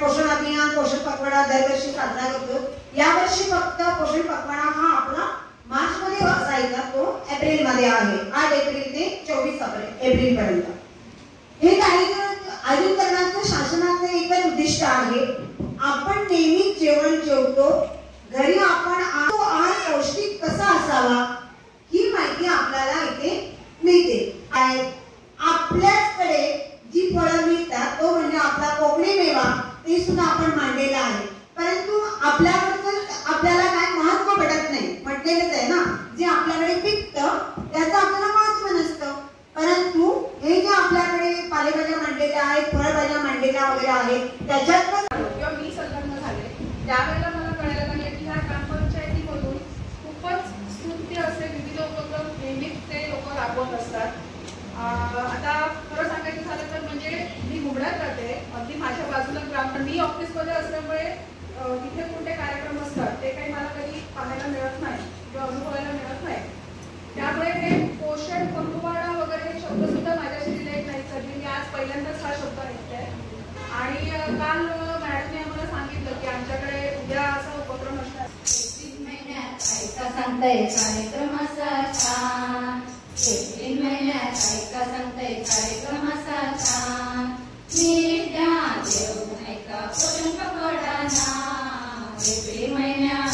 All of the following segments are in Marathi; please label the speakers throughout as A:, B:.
A: पोषण अभियान पोषण पखवाडा दरवर्षी साजरा करतो। यावर्षी फक्त पोषण पखवाडा हा आपला मार्च मध्ये असायचा, तो एप्रिल मध्ये आहे, 8 एप्रिल ते 24 एप्रिल पर्यंत। हे कार्यक्रम आयोजित करण्याचं शासनाचं एकच उद्दिष्ट आहे, आपण नेहमी जेवण जेवतो, घरी आपण आहार पौष्टिक कसा असावा ही माहिती आपल्याला इथे मिळते। आपल्याकडे जी फळं मिळतात तो म्हणजे आपला कोकणी मेवा, ते सुद्धा आपण मांडलेला आहे, परंतु आपल्याला काय महत्व भेटत नाही। म्हटलेलंच आहे ना, जे आपल्याकडे पिकतं त्याचं आपल्याला महत्व नसतं, परंतु हे जे आपल्याकडे पालेभाज्या मांडलेल्या आहेत, फळभाज्या मांडलेल्या वगैरे आहेत, त्याच्यात
B: किंवा मी संलग्न झाले त्यावेळेला मला कळायला लागले की ह्या ग्रामपंचायतीमधून खूपच स्तुत्य असे विविध उपक्रम नेहमीच ते लोक राबवत असतात। आता खरं सांगायचं झालं तर म्हणजे मी मुंबईत राहते, अगदी माझ्या बाजूला ग्राम, मी ऑफिसमध्ये असल्यामुळे तिथे कोणते कार्यक्रम असतात ते काही मला कधी पाहायला मिळत नाही किंवा अनुभवायला मिळत नाही। त्यामुळे हे पोषण पखवाडा वगैरे हे शब्द सुद्धा माझ्याशी रिलेट नाही करते, मी आज पहिल्यांदाच हा शब्द ऐकते। आणि काल मॅडमने आम्हाला सांगितलं की आमच्याकडे उद्या असा उपक्रम असणार।
C: एप्रिल महिन्यात ऐका सांगताय कार्यक्रम असा छान, एप्रिल महिन्यात ऐका सांगताय कार्यक्रम असा छान, नीट ध्यान देऊन ऐका पोषण पखवाडा ना। एप्रिल महिन्यात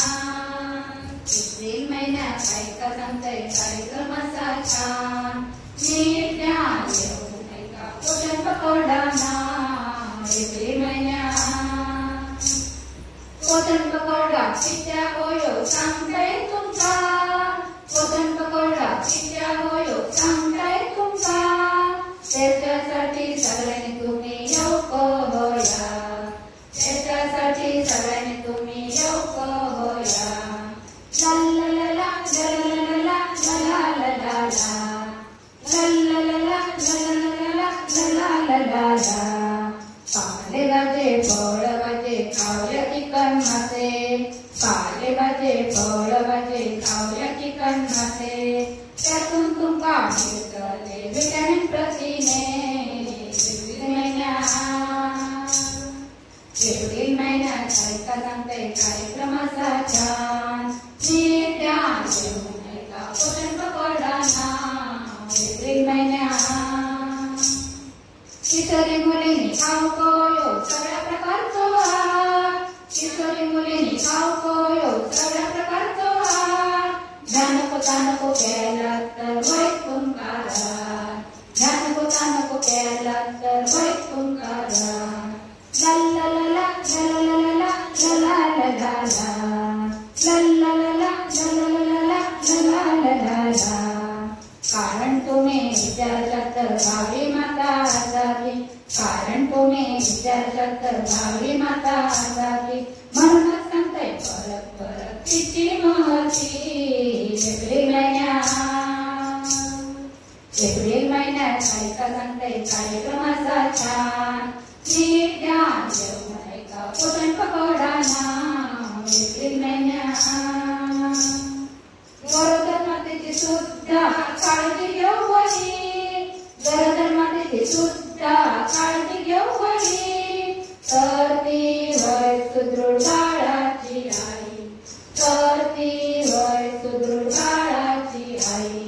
C: ऐका सांगताय कार्यक्रम असा छान, नीट ध्यान देऊन ऐका पोषण पखवाडा ना। एप्रिल महिन्यात पोषण पखवाडा कित्या होयो सांगताय तुमचा, पोषण पखवाडा कित्या होयो सांगताय तुमचा, त्याच्यासाठी सगळ्यांनी तुम्ही लवकर होया, त्याच्यासाठी सगळ्यांनी तुम्ही लवकर होया। ला ला ला ला ला ला ला ला ला ला ला। पालेभाजे फळभाजे खाऊया चिकन मासे, पालेभाजे फळभाजे खाऊया चिकन मासे, त्यातून तुमका मिळतले विटॅमिन प्रथिने। एप्रिल महिन्यात ऐका सांगताय कार्यक्रम असा छान, नीट ध्यान देऊन ऐका पोषण पखवाडा ना। एप्रिल महिन्यात किशोरी मुलींनी खाऊकोयो सगळ्या प्रकारचो आहार, किशोरी मुलींनी खाऊकोयो सगळ्या प्रकारचो आहार, नको केला तर वाईट तुमकारा, नको केला तर वाईट तुमकारा। ला ला ला ला ला ला ला ला ला ला ला ला ला। कारण तुम्ही विचारशात भावी माता असावी, कारण तुम्ही विचारशात भावी माता असावी, म्हणूनच सांगताय परत परत तिची महती। एप्रिल महिन्यात ऐका सांगताय कार्यक्रम असा छान, नीट ध्यान देऊन ऐका पोषण पखवाडा ना। एप्रिल महिन्यात गरोदर मातेची सुद्धा काळजी घेऊ बळी, गरोदर मातेची सुद्धा काळजी घेऊ बळी, तर ती होय सुदृढ बाळाची आई, तर ती होय सुदृढ बाळाची आई।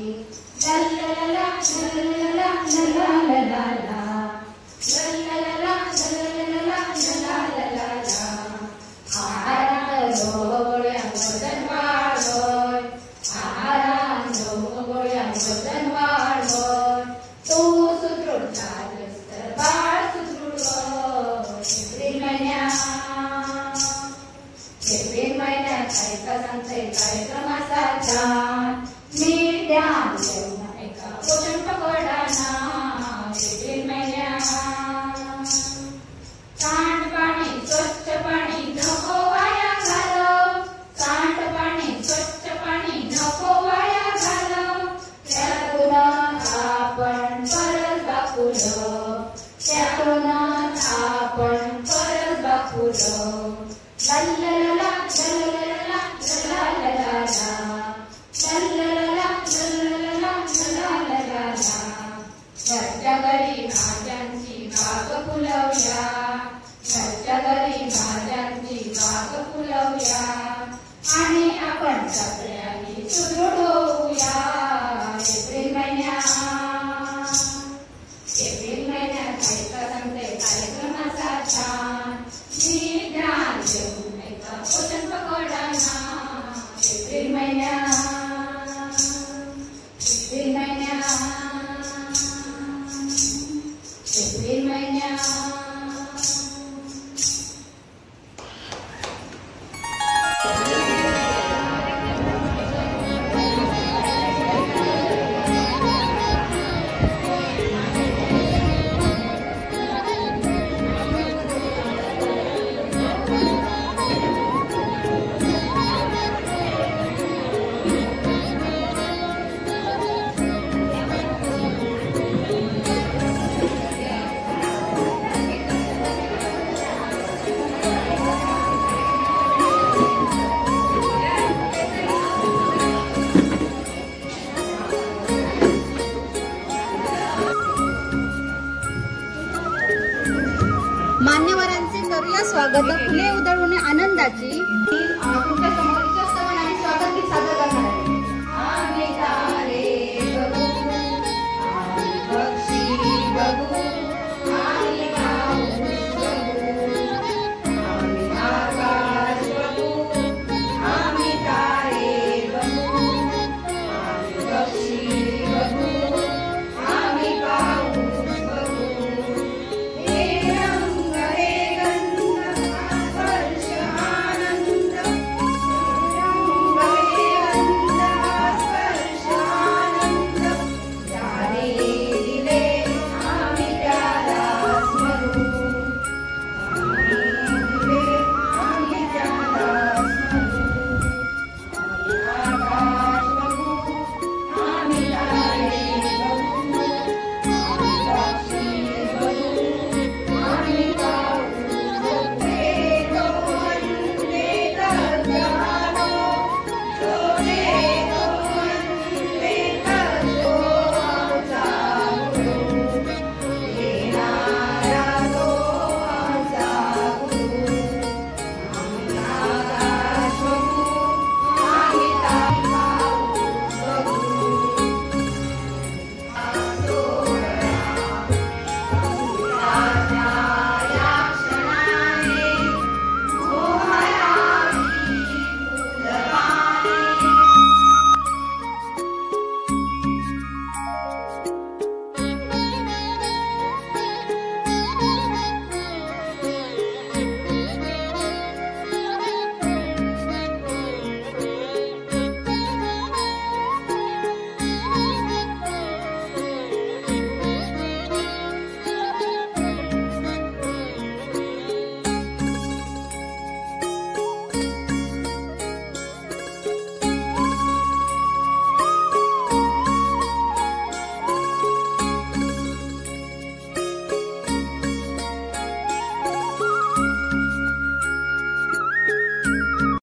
C: ला ला ला ला ला ला ला ला ला कार्यक्रम असा छान, नीट ध्यान देऊन ऐका पोषण पखवाडा ना। एप्रिल महिन्यात सांडपाणी स्वच्छ पाणी नको वाया घालव, सांडपाणी स्वच्छ पाणी नको वाया घालव, त्यातून आपण परत बापूलो, त्यातून आपण परत बापूलो। ला ला ला फुलवूया आणि आपण सगळ्यांनी सुदृढ होऊया. एप्रिल महिन्यात ऐका सांगते कार्यक्रमाचा छान नीट ध्यान देऊन ऐका पोषण पकडाना. एप्रिल महिन्यात
D: मान्यवरांचे करूया स्वागत. फुले उधळून आनंदाची